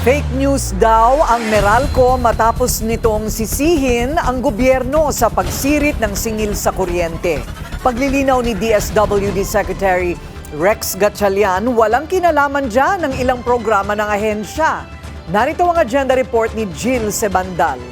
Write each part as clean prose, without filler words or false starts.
Fake news daw ang Meralco matapos nitong sisihin ang gobyerno sa pagsirit ng singil sa kuryente. Paglilinaw ni DSWD Secretary Rex Gatchalian, walang kinalaman dyan ng ilang programa ng ahensya. Narito ang agenda report ni Jill Sebandal.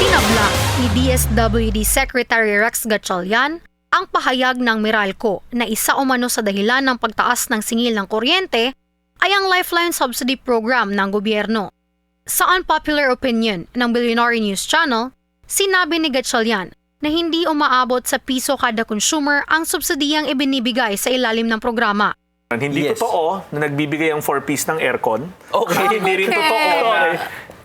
Tinabla ni DSWD Secretary Rex Gatchalian ang pahayag ng Meralco na isa umano sa dahilan ng pagtaas ng singil ng kuryente ay ang Lifeline Subsidy Program ng gobyerno. Sa unpopular opinion ng Billionaire News Channel, sinabi ni Gatchalian na hindi umaabot sa piso kada consumer ang subsidiyang ibinibigay sa ilalim ng programa. Hindi totoo na nagbibigay ang 4-piece ng aircon. Hindi rin Okay. totoo na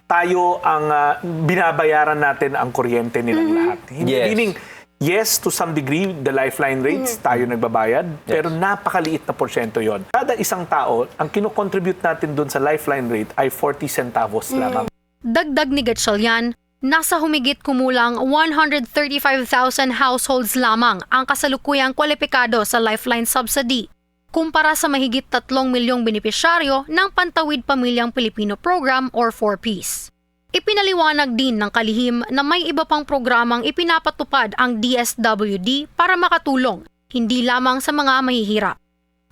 tayo ang binabayaran natin ang kuryente nilang lahat. Meaning, yes, to some degree, the lifeline rates, tayo nagbabayad, pero napakaliit na porsyento yon. Kada isang tao, ang kinocontribute natin dun sa lifeline rate ay 40 centavos lamang. Dagdag ni Gatchalian, nasa humigit kumulang 135,000 households lamang ang kasalukuyang kwalipikado sa Lifeline Subsidy, kumpara sa mahigit 3 milyong benepisyaryo ng Pantawid Pamilyang Pilipino Program or 4Ps. Ipinaliwanag din ng kalihim na may iba pang programang ipinapatupad ang DSWD para makatulong hindi lamang sa mga mahihirap,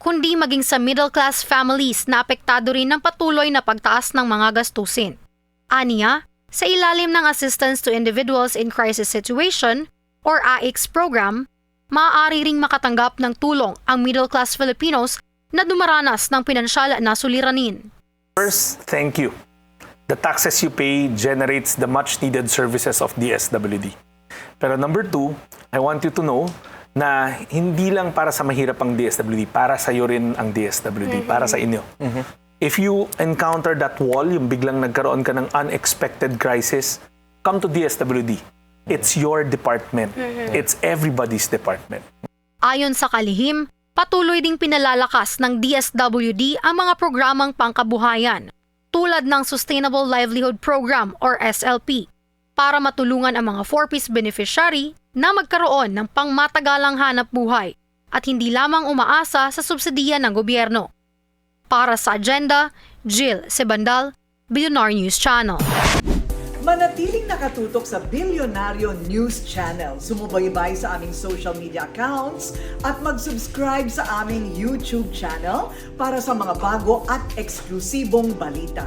kundi maging sa middle-class families na apektado rin ng patuloy na pagtaas ng mga gastusin. Aniya, sa ilalim ng Assistance to Individuals in Crisis Situation or AICS program, maaari ring makatanggap ng tulong ang middle-class Filipinos na dumaranas ng pinansyal na suliranin. First, thank you. The taxes you pay generates the much-needed services of DSWD. Pero number 2, I want you to know na hindi lang para sa mahirap ang DSWD, para sa iyo rin ang DSWD, para sa inyo. If you encounter that wall, yung biglang nagkaroon ka ng unexpected crisis, come to DSWD. It's your department. It's everybody's department. Ayon sa kalihim, patuloy ding pinalalakas ng DSWD ang mga programang pangkabuhayan tulad ng Sustainable Livelihood Program or SLP para matulungan ang mga 4Ps beneficiary na magkaroon ng pangmatagalang hanap buhay at hindi lamang umaasa sa subsidiya ng gobyerno. Para sa agenda, Jill Sebandal, Billionaire News Channel. Manatiling nakatutok sa Bilyonaryo News Channel. Sumubaybay sa aming social media accounts at mag-subscribe sa aming YouTube channel para sa mga bago at eksklusibong balita.